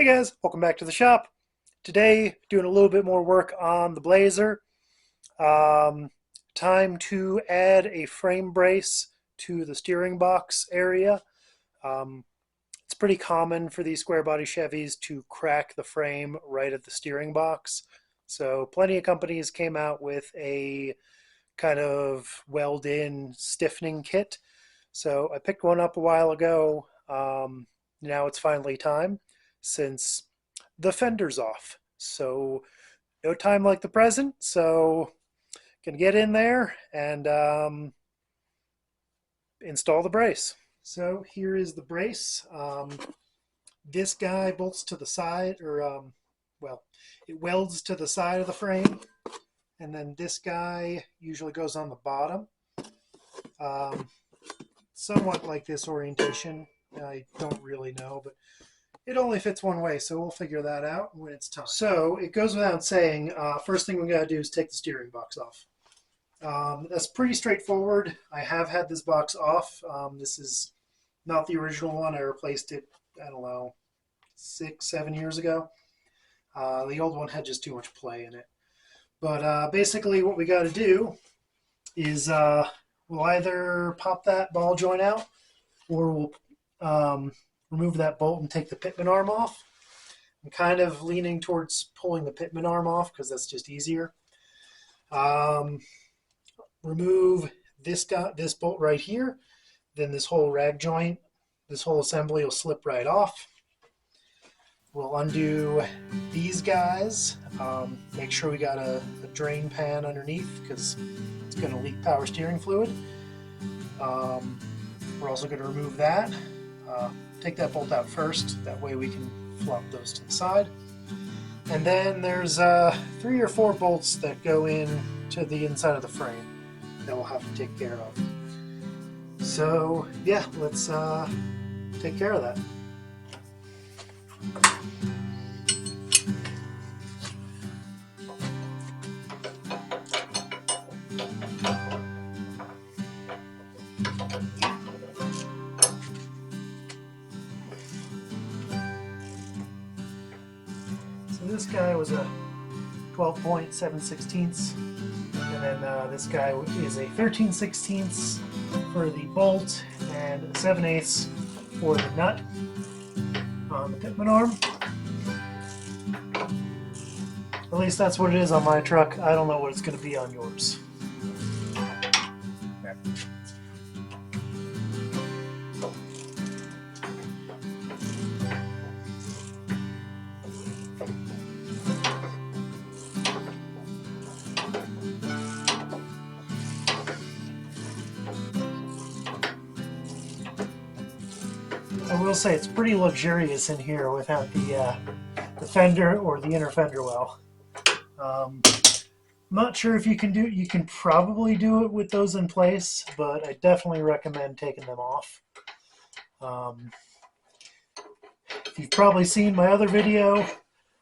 Hey guys, welcome back to the shop. Today, doing a little bit more work on the Blazer. Um, Time to add a frame brace to the steering box area. Um, it's pretty common for these square body Chevys to crack the frame right at the steering box. So plenty of companies came out with a kind of weld-in stiffening kit. So I picked one up a while ago. Now it's finally time, since the fender's off. So no time like the present. So can get in there and install the brace. So here is the brace. This guy bolts to the side, or well, it welds to the side of the frame, and then this guy usually goes on the bottom. Somewhat like this orientation. I don't really know, but it only fits one way, so we'll figure that out when it's time. So it goes without saying, first thing we gotta do is take the steering box off. That's pretty straightforward. I have had this box off. This is not the original one. I replaced it, I don't know, 6-7 years ago. The old one had just too much play in it. But basically what we gotta do is we'll either pop that ball joint out, or we'll remove that bolt and take the pitman arm off. I'm kind of leaning towards pulling the pitman arm off because that's just easier. Remove this bolt right here, then this whole rag joint, this whole assembly will slip right off. We'll undo these guys. Make sure we got a drain pan underneath because it's going to leak power steering fluid. We're also going to remove that. Take that bolt out first, that way we can flop those to the side. And then there's 3 or 4 bolts that go in to the inside of the frame that we'll have to take care of. So yeah, let's take care of that. This guy was a 12.7/16, and then this guy is a 13/16 for the bolt and 7/8 for the nut on the pitman arm. At least that's what it is on my truck. I don't know what it's going to be on yours. I will say it's pretty luxurious in here without the fender or the inner fender well. I'm not sure if you can do it. You can probably do it with those in place, but I definitely recommend taking them off. If you've probably seen my other video,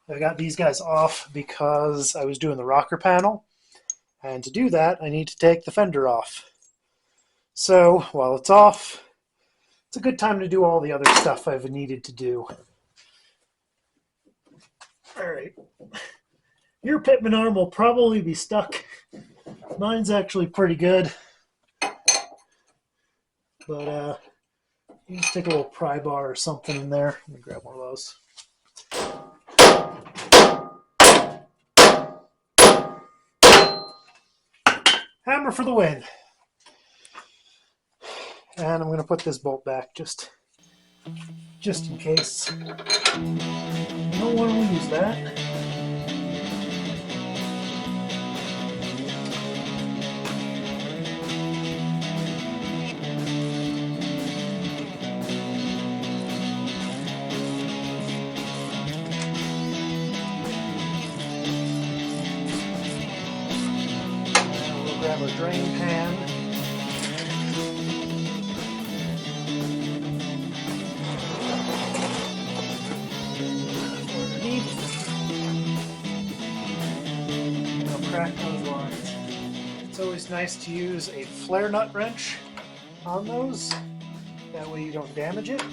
I got these guys off because I was doing the rocker panel, and to do that I need to take the fender off. So while it's off, it's a good time to do all the other stuff I've needed to do. Alright. Your pitman arm will probably be stuck. Mine's actually pretty good. But you just take a little pry bar or something in there. Let me grab one of those. Hammer for the win. And I'm going to put this bolt back just in case. You don't want to lose that. And we'll grab our drain pan. Crack those lines. It's always nice to use a flare nut wrench on those. That way you don't damage it.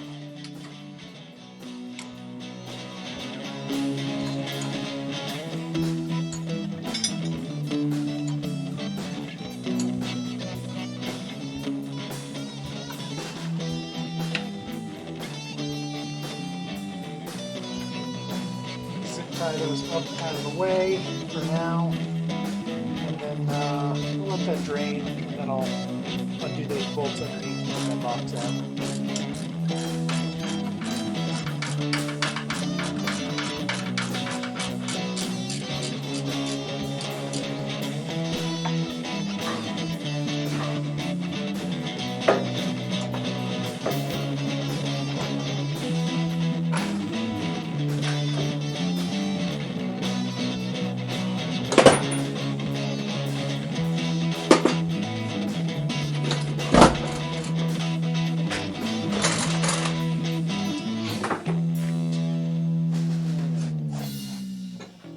Tie those up out of the way for now, and then we'll let that drain, and then I'll undo those bolts underneath and get that box out.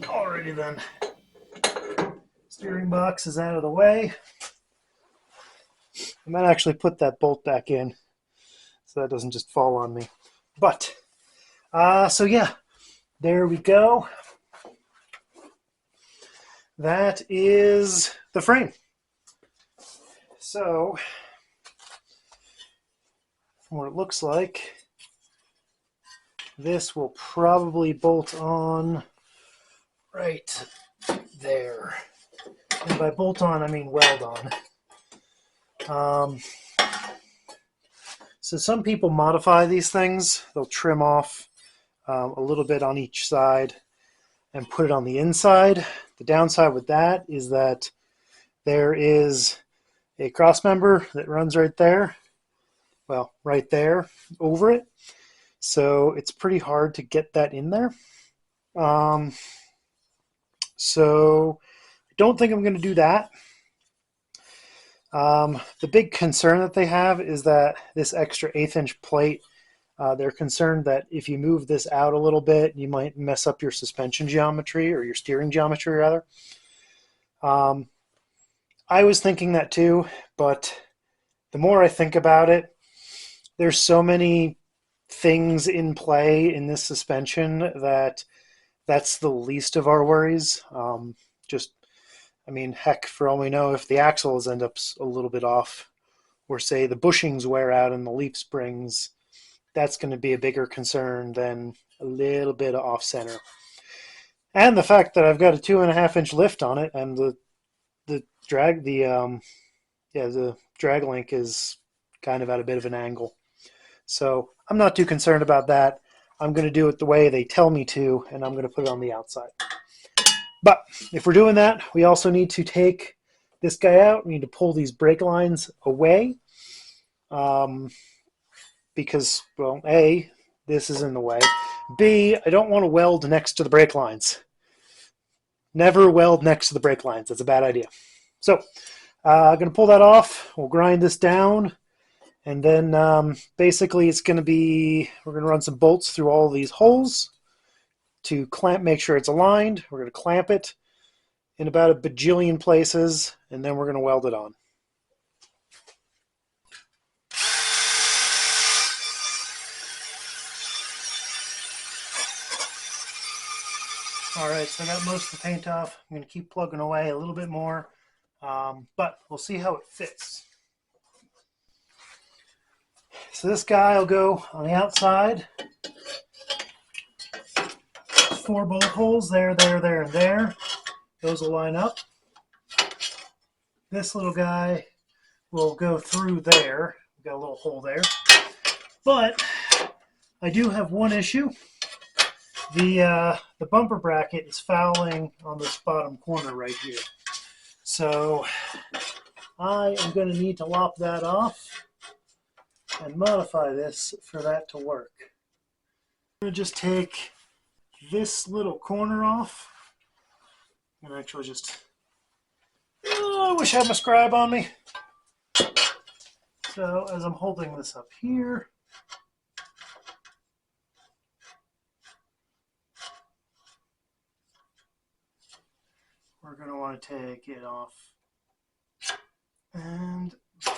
Alrighty then. Steering box is out of the way. I might actually put that bolt back in so that doesn't just fall on me. But, so yeah, there we go. That is the frame. So, from what it looks like, this will probably bolt on right there. And by bolt on, I mean weld on. So some people modify these things. They'll trim off a little bit on each side and put it on the inside. The downside with that is that there is a cross member that runs right there. Well, right there over it. So it's pretty hard to get that in there. So I don't think I'm going to do that. The big concern that they have is that this extra 1/8 inch plate, they're concerned that if you move this out a little bit, you might mess up your suspension geometry, or your steering geometry rather. I was thinking that too, but the more I think about it, there's so many things in play in this suspension that that's the least of our worries. I mean, heck, for all we know, if the axles end up a little bit off, or say the bushings wear out in the leaf springs, that's going to be a bigger concern than a little bit of off center. And the fact that I've got a 2.5 inch lift on it, and the drag link is kind of at a bit of an angle. So I'm not too concerned about that. I'm going to do it the way they tell me to, and I'm going to put it on the outside. But if we're doing that, we also need to take this guy out. We need to pull these brake lines away because, well, A, this is in the way. B, I don't want to weld next to the brake lines. Never weld next to the brake lines. That's a bad idea. So I'm going to pull that off. We'll grind this down. And then basically it's going to be, we're going to run some bolts through all of these holes to clamp, make sure it's aligned. We're going to clamp it in about a bajillion places, and then we're going to weld it on. Alright, so I got most of the paint off. I'm going to keep plugging away a little bit more, but we'll see how it fits. So this guy will go on the outside. 4 bolt holes there, there, there, and there. Those will line up. This little guy will go through there. We've got a little hole there. But I do have one issue. The bumper bracket is fouling on this bottom corner right here. So I am going to need to lop that off and modify this for that to work. I'm going to just take this little corner off, and actually just, I wish I had my scribe on me. So as I'm holding this up here, we're going to want to take it off and there.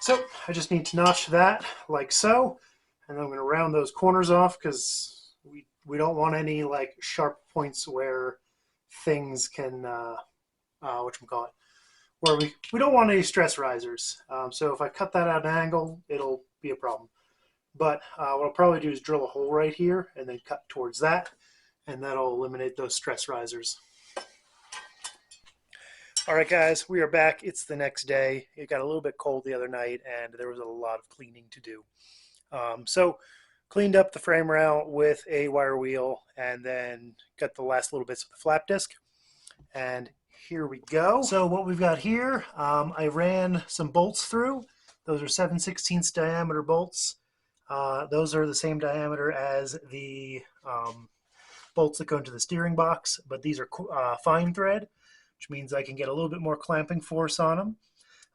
So I just need to notch that like so. And then I'm going to round those corners off because we don't want any like sharp points where things can, whatchamacallit, where we don't want any stress risers. So if I cut that at an angle, it'll be a problem. But what I'll probably do is drill a hole right here and then cut towards that, and that'll eliminate those stress risers. All right, guys, we are back. It's the next day. It got a little bit cold the other night, and there was a lot of cleaning to do. So cleaned up the frame rail with a wire wheel, and then got the last little bits of the flap disc. And here we go. So what we've got here, I ran some bolts through. Those are 7/16 diameter bolts. Those are the same diameter as the bolts that go into the steering box, but these are fine thread, which means I can get a little bit more clamping force on them.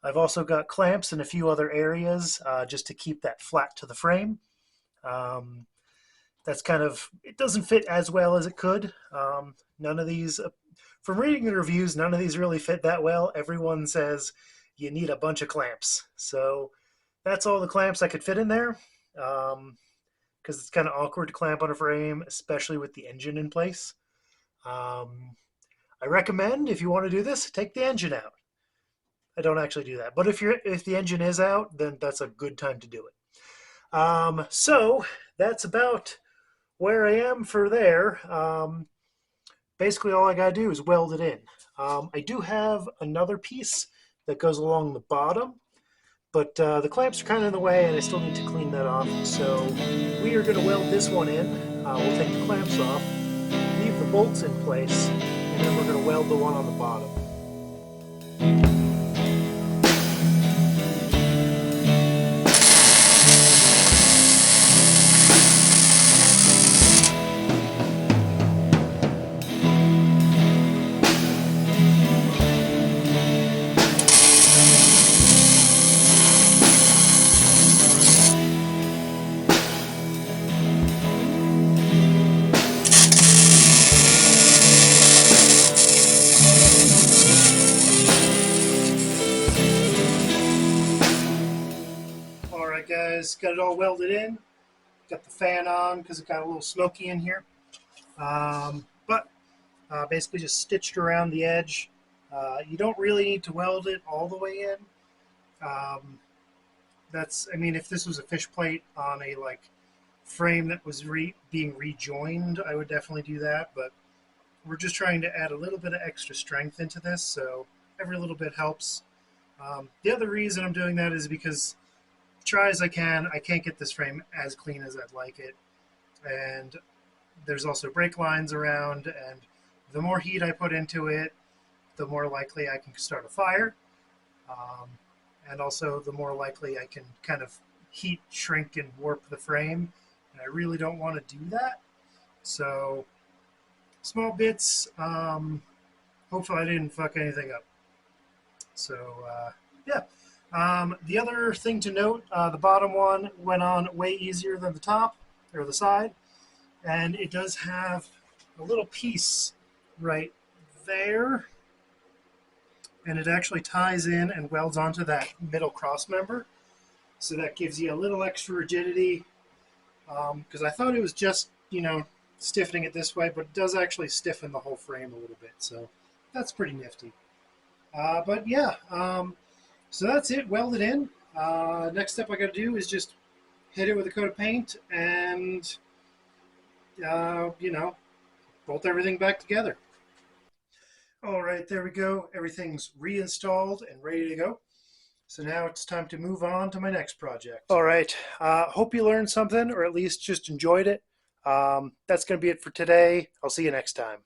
I've also got clamps in a few other areas just to keep that flat to the frame. That's kind of, it doesn't fit as well as it could. None of these, from reading the reviews, none of these really fit that well. Everyone says you need a bunch of clamps. So that's all the clamps I could fit in there, because it's kind of awkward to clamp on a frame, especially with the engine in place. I recommend, if you want to do this, take the engine out. I don't actually do that, but if the engine is out, then that's a good time to do it. So that's about where I am for there. Basically all I gotta do is weld it in. I do have another piece that goes along the bottom, but the clamps are kind of in the way and I still need to clean that off. So we are gonna weld this one in. We'll take the clamps off, leave the bolts in place, and then we're gonna weld the one on the bottom. Guys, got it all welded in. Got the fan on because it got a little smoky in here. But basically just stitched around the edge. You don't really need to weld it all the way in. I mean, if this was a fish plate on a frame that was being rejoined, I would definitely do that. But we're just trying to add a little bit of extra strength into this, so every little bit helps. The other reason I'm doing that is because, try as I can't get this frame as clean as I'd like it. And there's also brake lines around, and the more heat I put into it, the more likely I can start a fire. And also the more likely I can kind of heat, shrink, and warp the frame. And I really don't want to do that. So small bits. Hopefully I didn't fuck anything up. So yeah. The other thing to note, the bottom one went on way easier than the top, or the side, and it does have a little piece right there, and it actually ties in and welds onto that middle cross member, so that gives you a little extra rigidity, because I thought it was just, stiffening it this way, but it does actually stiffen the whole frame a little bit, so that's pretty nifty. But yeah, so that's it, welded in. Next step I got to do is just hit it with a coat of paint and, bolt everything back together. All right, there we go. Everything's reinstalled and ready to go. So now it's time to move on to my next project. All right, hope you learned something, or at least just enjoyed it. That's going to be it for today. I'll see you next time.